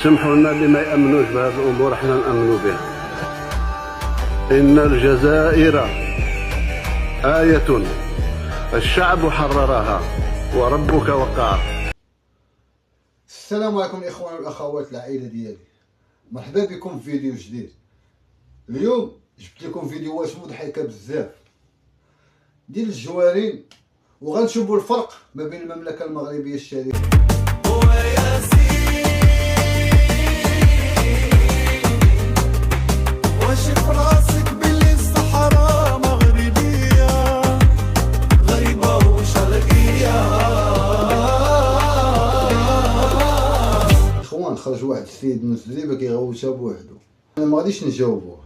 سمحوا لنا اللي ما يأمنوش بهذه الأمور احنا نأمنوا بها. إن الجزائر آية الشعب حررها وربك وقعها. السلام عليكم الإخوان والأخوات العائلة ديالي، مرحبا بكم في فيديو جديد. اليوم جبت لكم فيديوهات مضحكة بزاف ديال الجوارين، وغنشوفوا الفرق ما بين المملكة المغربية الشريفة خرج واحد السيد من الزريبه كيغوتها بوحدو. انا ما غاديش نجاوبوه،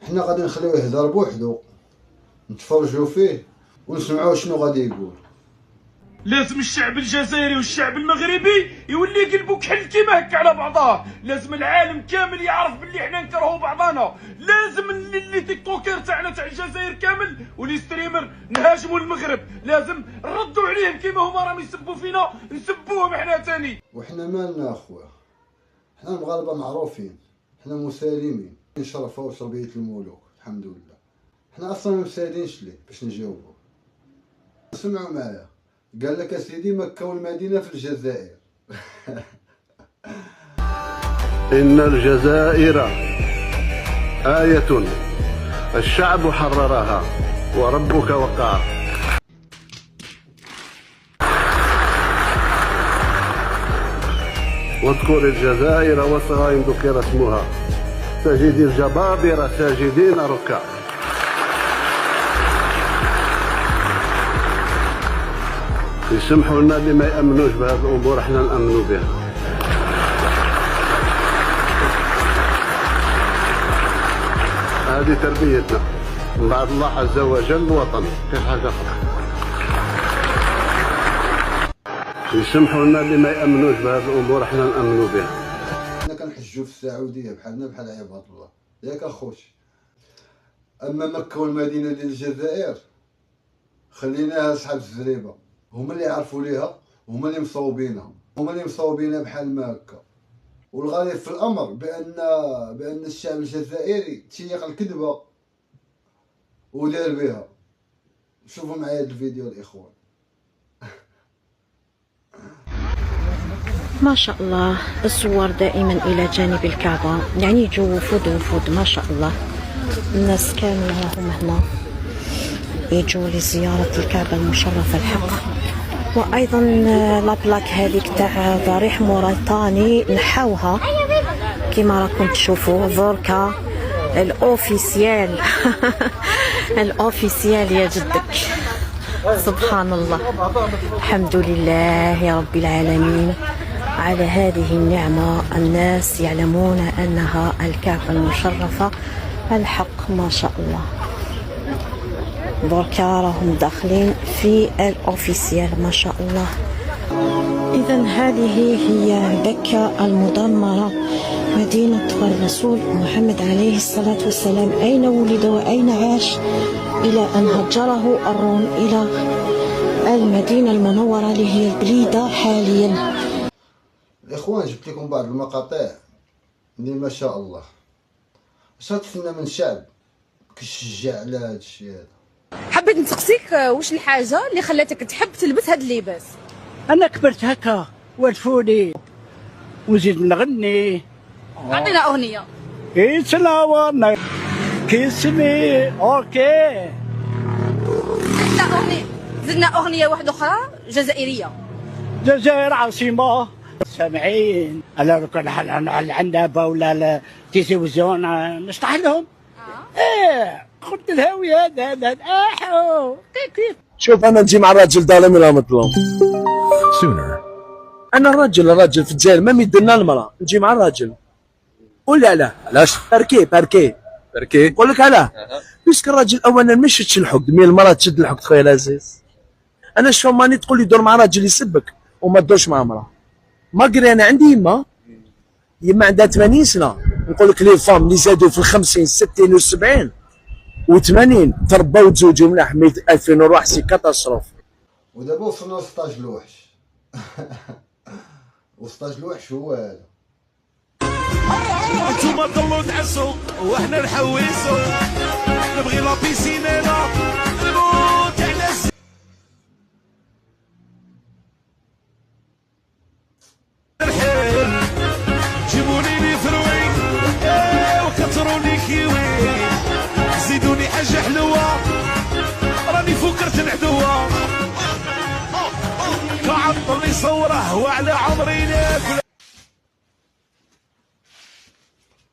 حنا غادي نخليوه يهضر بوحدو، نتفرجوا فيه ونسمعوا شنو غادي يقول. لازم الشعب الجزائري والشعب المغربي يولي قلبو كحل كيما هكا على بعضاه. لازم العالم كامل يعرف باللي حنا نكرهوا بعضنا. لازم اللي تيك توكر تاعنا تاع الجزائر كامل ولي ستريمر نهاجموا المغرب. لازم نردوا عليهم كيما هما راهم يسبوا فينا نسبوهم حنا تاني. وحنا مالنا اخويا، حنا المغاربه معروفين، حنا مسالمين، نشرفوا وشربيه الملوك الحمد لله. حنا اصلا ما مسالينش ليه باش نجاوبوا. سمعوا معايا، قال لك اسيدي مكه والمدينه في الجزائر. إن الجزائر آية الشعب حررها وربك وقعها. واذكر الجزائر وصغائر ذكر اسمها تجد الجبابرة ساجدين ركعا. يسمحوا لنا اللي ما يأمنوش بهذه الأمور احنا نأمنوا بها. هذه تربيتنا من بعد الله عز وجل الوطن كيف حاجة أخرى. يسمحوا لنا اللي ما يأمنوش بهذه الأمور احنا نأمنوا بها. حنا كنحجوا في السعودية بحالنا بحال عباد الله، ياك اخوتي. اما مكة والمدينة ديال الجزائر خليناها صحاب الزريبة، هما اللي يعرفوا ليها، هما اللي مصوبينها، هما اللي مصوبينها بحال ما هكا. والغريب في الامر بان الشعب الجزائري تيق الكذبة ودار بها. شوفوا معايا هذا الفيديو الاخوان. ما شاء الله الزوار دائما إلى جانب الكعبة، يعني يجوا وفود ما شاء الله. الناس كاملة هم هنا يجوا لزيارة الكعبة المشرفة الحق. وأيضا لابلاك هذيك تاع ضريح موريتاني نحاوها كما راكم تشوفوا دركا الأوفيسيال. الأوفيسيال يا جدك. سبحان الله، الحمد لله يا رب العالمين على هذه النعمة. الناس يعلمون أنها الكعبة المشرفة الحق ما شاء الله. دركا راهم داخلين في الأوفيسيال ما شاء الله. إذا هذه هي مكة المدمرة، مدينة الرسول محمد عليه الصلاة والسلام، أين ولد وأين عاش إلى أن هجره الروم إلى المدينة المنورة اللي هي البليدة حاليا. الاخوان جبت لكم بعض المقاطع اللي ما شاء الله واش غتسنى من شعب كيشجع على هذا الشيء هذا. حبيت نسقسيك واش الحاجه اللي خلاتك تحب تلبس هذا اللباس؟ انا كبرت هكا ودفوني وزيد نغني. اعطينا اغنيه. يتناورنا كيسمي اوكي. زدنا اغنيه واحده اخرى جزائريه. الجزائر عاصمه سامعين على ركن العنابه ولا التلفزيون نشطح لهم. ايه خذ الهاوي هذا احو كيف. شوف انا نجي مع الراجل ظالم ولا مظلوم. انا الراجل في الجزائر ما ميدنا المراه، نجي مع الراجل. قول لي علاه؟ علاش؟ باركي نقول لك علاه؟ باسكو الراجل اولا ما يشدش الحقد، مي المراه تشد الحقد خويا العزيز. انا شوف ماني تقول لي دور مع راجل يسبك وما تدورش مع امراه. ما قري انا عندي يما عندها 80 سنه، نقول لك لي فام اللي زادوا في 50 60 و 70 و 80 تربوا وتزوجوا ملاح. 2001 سي كاتاستروف. ودابا وصلنا ل 16 الوحش. و16 الوحش هو هذا. نتوما ضلوا تعسوا وحنا نحوسوا، نبغي لا بيسينينا نموت على الحيل، جيبوني لي ثروي وكثروني كيوي، زيدوني حاجة حلوة راني فكرت العدوة، كعطني صوره وعلى عمري ناكل.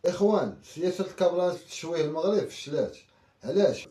اخوان، سياسة الكابلان في تشويه المغرب فشلات. علاش؟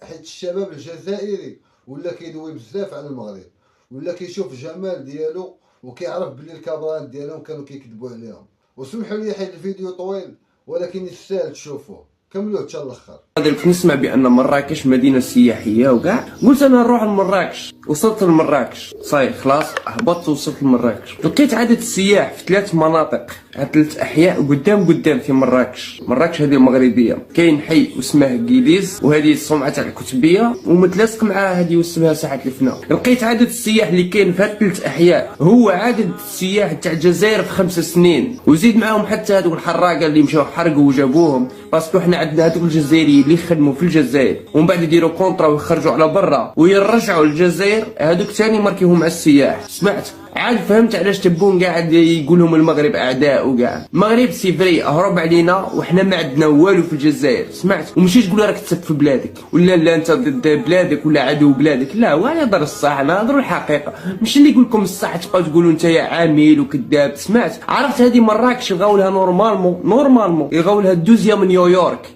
حيت الشباب الجزائري ولا كيدوي بزاف على المغرب، ولا كيشوف الجمال ديالو وكيعرف بلي الكابلان ديالهم كانوا كيكذبوا عليهم. وسمحوا لي حيت الفيديو طويل ولكن يستاهل تشوفوه، كملوه حتى الاخر. كنت نسمع بان مراكش مدينه سياحيه وكاع، قلت انا نروح لمراكش. وصلت لمراكش صاي خلاص هبطت وصلت لمراكش، لقيت عدد السياح في 3 مناطق، 3 احياء قدام في مراكش. مراكش هذه مغربيه، كاين حي اسمه كيليز وهذه الصومعه تاع الكتبيه ومتلاصق معها هذه اسمها ساحه الفناء. لقيت عدد السياح اللي كاين في هاد 3 احياء هو عدد السياح تاع الجزائر في 5 سنين، وزيد معاهم حتى هذوك الحراقه اللي مشاو حرقوا وجابوهم، باسكو حنا عندنا هذوك الجزائريين اللي يخدموا في الجزائر ومن بعد يديروا كونطرا ويخرجوا على برا ويرجعوا للجزائر، هذوك ثاني ماركيهم مع السياح. سمعت عاد فهمت علاش تبون قاعد يقول لهم المغرب اعداء وكاع. المغرب سيفري هرب علينا وحنا ما عندنا والو في الجزائر. سمعت ومشيش تقول راك تسب في بلادك ولا لا انت ضد بلادك ولا عدو بلادك، لا ولا هضر الصح، نهضروا الحقيقه، مش اللي يقول لكم الصح تبقاو تقولوا انت يا عامل وكذاب. سمعت عرفت هذه مراكش يلغاو لها نورمالمون يلغاو لها الدوزيا من نيويورك،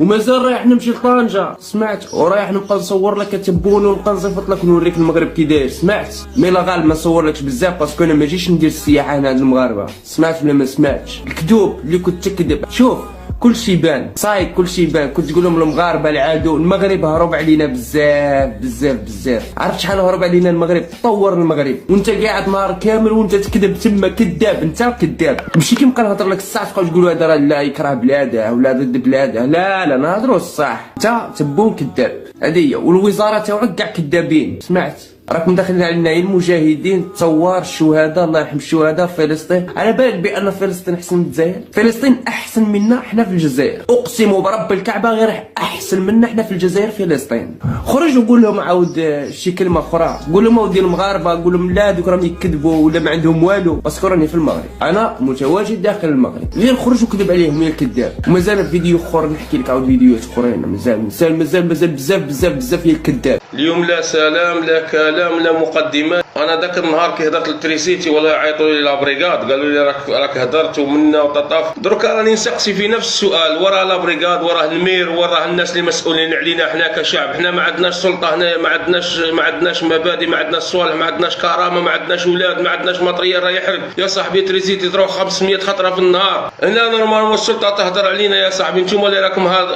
ومازال رايح نمشي لطنجة. سمعت ورايح نبقى نصور لك تبون ونبقى نصيفط لك ونوريك المغرب كي داير. سمعت مي لا غالب ما نصورلكش بزاف باسكو انا ما جيش ندير السياحه هنا عند المغاربه. سمعت ولا ما سمعتش؟ الكذوب اللي كنت تكذب، شوف كلشي يبان صاي كلشي يبان. كنت تقول لهم المغاربه العادو، المغرب هرب علينا بزاف. عرفت شحال هرب علينا المغرب؟ طور المغرب وانت قاعد نهار كامل وانت تكذب تما، كذاب انت كذاب. ماشي كيما نهضر لك الصح تبقاو تقولوا هذا راه لا يكره بلاده ولا ضد بلاده، لا نهضروا الصح، انت تبون كذاب هذه هي. والوزاره تاعك كاع كذابين. سمعت راكم داخلين علينا المجاهدين الثوار الشهداء الله يرحم الشهداء في فلسطين. على بالك بان فلسطين احسن من الجزائر؟ فلسطين احسن منا احنا في الجزائر، اقسم برب الكعبه غير احسن منا احنا في الجزائر. فلسطين خرج وقول لهم عاود شي كلمه اخرى، قول لهم اودي المغاربه، قول لهم لا دوك راهم يكذبوا ولا ما عندهم والو، باسكو راني في المغرب، انا متواجد داخل المغرب. غير خرج وكذب عليهم يا الكذاب. ومازال فيديو اخر نحكي لك عاود فيديوهات اخرين، مازال بزاف يا الكذاب. اليوم لا سلام لا كلام لا مقدمات. انا ذاك النهار كي هدرت للتريسيتي والله عيطوا لي لابريغاد قالوا لي راك هدرت ومنا وططاف. دروكا راني نسقسي في نفس السؤال، وراه لابريغاد وراه المير وراه الناس اللي مسؤولين علينا حنا كشعب. حنا ما عندناش سلطه هنا، ما عندناش مبادئ، ما عندناش صوالح، ما عندناش كرامه، ما عندناش ولاد، ما عندناش ماتريال راه يحرق يا صاحبي. تريسيتي تروح 500 خطره في النهار. هنا نورمالمون السلطه تهدر علينا يا صاحبي. نتوما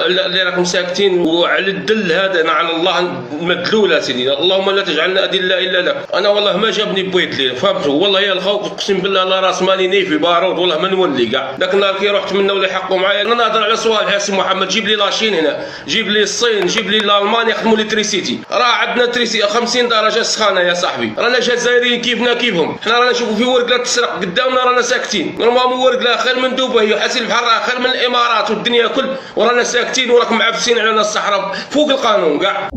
اللي راكم ساكتين وعلى الدل هذا على الله مدلول سيدي. اللهم لا تجعلنا أدلة إلا لك. أنا والله ما جابني بويت لي فهمتوا، والله يا الخوف اقسم بالله لا راس مالي نيفي بارود والله ما نولي كاع. ذاك النهار كي رحت منا ولا يحقوا معايا انا نهضر على صوالح يا سي محمد. جيب لي لاشين هنا، جيب لي الصين، جيب لي الالمان يخدموا لي تريسيتي. راه عندنا تريسي 50 درجه سخانه يا صاحبي. رانا جزائريين كيفنا كيفهم. حنا رانا نشوفوا في ورقه تسرق قدامنا رانا ساكتين. نورمالمون ورقه خير من دبي وحسين البحر خير من الامارات والدنيا كل، ورانا ساكتين وراكم معفسين علينا الصحراء فوق القانون كاع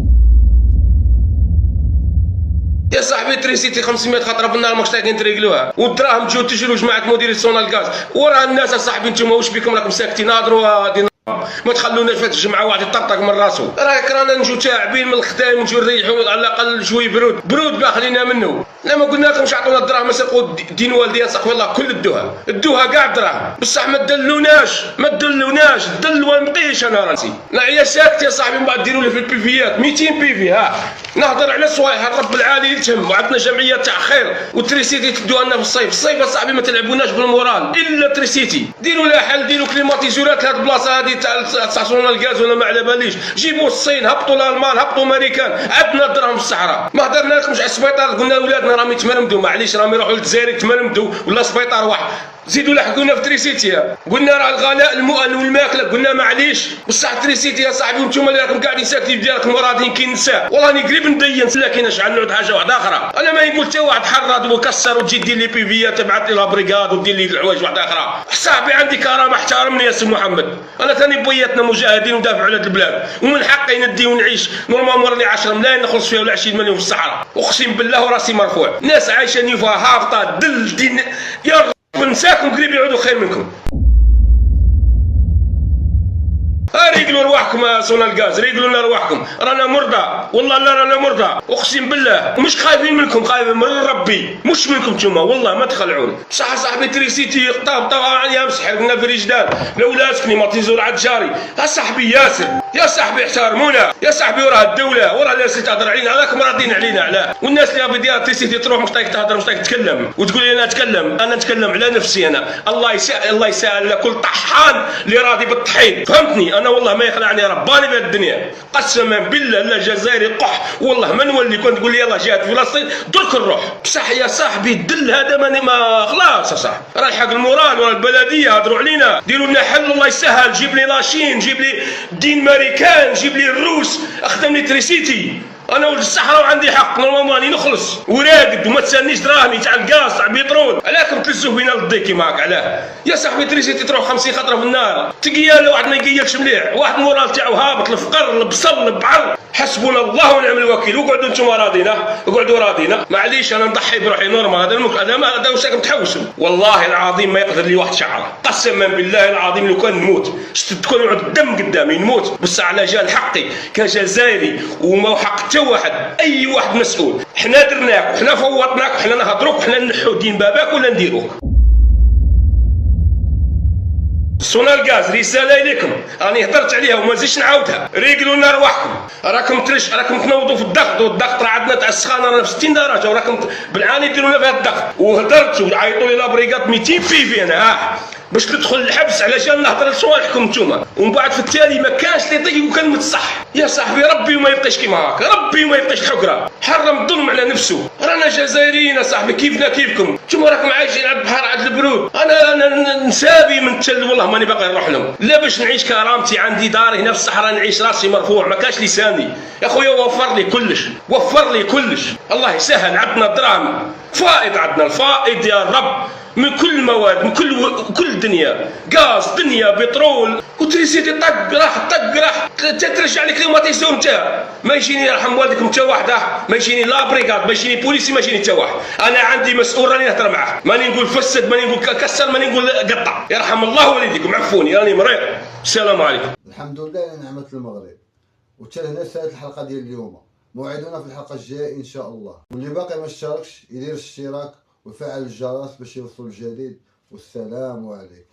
يا صاحبي. تريسيتي 500 خطره في النهار ماكش طايقين تريقلوها، والدراهم تجيو تشرو جماعه مديري سونال غاز. وراه الناس يا صاحبي انتوما واش بكم راكم ساكتين؟ نهضروا ما تخلوناش فات الجمعه واحد يطرطق من راسو. رانا نجيو تاعبين من الخدام ونجيو نريحوا على الاقل شوي برود باه خلينا منه. لا ما قلنا لكمش عطونا الدراهم سرقوا دين والدي صاحبي والله كل ادوها كاع الدراهم، بصح ما تدلوناش دلوا نقيش انا راسي. لا يا ساكت يا صاحبي من بعد ديروا لي في البيفيات 200 بيفي. ها نهضر على صوايح الرب العالي يلتهم، وعندنا جمعيه تاع خير والتريسيتي تدوها لنا في الصيف يا صاحبي ما تلعبوناش بالمورال الا تريسيتي. ديروا لها حل، ديروا كليماتيزورات لهاد البلاصه هذه تاع صونا الغاز ولا ما على باليش. جيبوا الصين، هبطوا الالمان، هبطوا امريكان، عندنا الدراهم في الصحراء. ما هضرنا لكمش على السبيطار، قلنا ولادنا راهم يتمرمدوا معليش راهم يروحوا للجزائر يتمرمدوا ولا سبيطار واحد. زيدوا لحقونا في تريسيتي، قلنا راه الغلاء المؤن والماكله، قلنا معليش بصح تريسيتي يا صاحبي وانتم اللي راكم قاعدين ساكتين ديالكم وراضيين كي نساء، والله راني قريب ندين لكن شحال نعود حاجه واحده اخرى، انا ما نقول حتى واحد حرض وكسر وتجي دير لي بيفيات تبعث لي لابريكاد ودير لي الحوايج واحده اخرى، صاحبي عندي كرامه احترمني يا سي محمد، انا ثاني بوياتنا مجاهدين ودافعوا على البلاد، ومن حقي ندي ونعيش نورمالمون راني 10 ملايين نخلص فيها ولا 20 مليون في الصحراء، اقسم بالله وراسي مرفوع، ناس عايشه نيفا هابطه دل دين يا رب نساكم قريب يعودوا خير منكم. ريقلوا رواحكم سونا الغاز، ريقلوا لنا رواحكم، رانا مرضى والله لا رانا مرضى اقسم بالله، مش خايفين منكم، خايفين من ربي مش منكم نتوما والله ما تخلعون. بصح صاحبي تريسيتي طاب يا مسحر قلنا في رجدان لولا سكني ما تيزور عاد جاري، يا صاحبي ياسر يا صاحبي احترمونا يا صاحبي، وراه الدوله وراه الناس اللي تهضر علينا راكم راضين علينا علاه، والناس اللي غادي ديال تريسيتي تروح مش طايق تهضر مش طايق تتكلم وتقول لي انا اتكلم، انا نتكلم على نفسي انا، الله يسهل لكل طحان اللي راضي بالطحين، فهمتني؟ انا والله ما يخلعني رباني في الدنيا قسما بالله لا جزائري قح والله ما نولي، كنت تقول لي يلا جهاد فلسطين درك نروح، بصح يا صاحبي الدل هذا ما خلاص يا صاحبي، راه الحق المورال ورا البلديه هضروا علينا، ديروا لنا حل الله يسهل، جيب لي لاشين، جيب لي دين ماريكان، جيب لي الروس، اخدم لي تريسيتي، انا ولد الصحراء وعندي حق نورمالمون راني نخلص وراقد وما تسالنيش دراهمي تاع الغاز تاع البترول، علاكم تلزوا فينا للضي كيما هاك علاه؟ يا صاحبي تريسيتي تروح 50 خطره في النار، تقيا واحد ما يقيلكش مليح، واحد المورال تاعو هابط الفقر البصل البعر، حسبنا الله ونعم الوكيل، وقعدوا انتم راضينا، اقعدوا راضينا، معليش انا نضحي بروحي نورمال، هذا واش راكم تحوسوا، والله العظيم ما يقدر لي واحد شعره، قسما بالله العظيم لو كان نموت تكون يعود الدم قدامي نموت، بصح على جال حقي كجزائري وما حق حتى واحد اي واحد مسؤول، حنا درناك وحنا فوضناك وحنا نهضروك وحنا نحو دين باباك ولا نديروك. سونا الغاز رساله اليكم راني هضرت عليها وما نزيدش نعاودها، ريقلوا لنا رواحكم، راكم تنوضوا في الضغط، والضغط راه عندنا تاع السخانه رانا في 60 درجه وراكم بالعاني ديروا لنا فيها الضغط، وهضرت وعيطوا لي لابريكات 200 بيفي انا باش تدخل الحبس علشان نهضر لصوالحكم نتوما، ومن بعد في التالي ما كانش اللي يطيق كلمه الصح، يا صاحبي ربي وما يبقاش كيما هاك، ربي وما يبقاش الحقره، حرم الظلم على نفسه، رانا جزائريين يا صاحبي كيفنا كيفكم، نتوما راكم عايشين على البحر على البرود، انا نسابي من التل والله ماني باقي نروح لهم، لا باش نعيش كرامتي عندي دار هنا في الصحراء نعيش راسي مرفوع ما كاش لساني، يا خويا وفر لي كلش، وفر لي كلش، الله يسهل، عندنا دراهم فائض، عندنا الفائض يا رب من كل المواد من كل الدنيا، غاز دنيا بترول وتريسيتي طق راح ترجع لك كليماتيزور نتاعها، ما يجيني يرحم والديكم حتى واحد، ما يجيني لا بريغاد ما يجيني بوليسي ما يجيني حتى واحد، انا عندي مسؤول راني نهضر معاه، ماني نقول فسد ماني نقول كسر ماني نقول قطع، يرحم الله والديكم عفوني راني مريض. السلام عليكم. الحمد لله على نعمه المغرب، وحتى هنا سالت الحلقه ديال اليوم، موعدنا في الحلقه الجايه ان شاء الله، واللي باقي ما اشتركش يدير الاشتراك ويفعل الجرس باش يوصل الجديد، والسلام عليكم.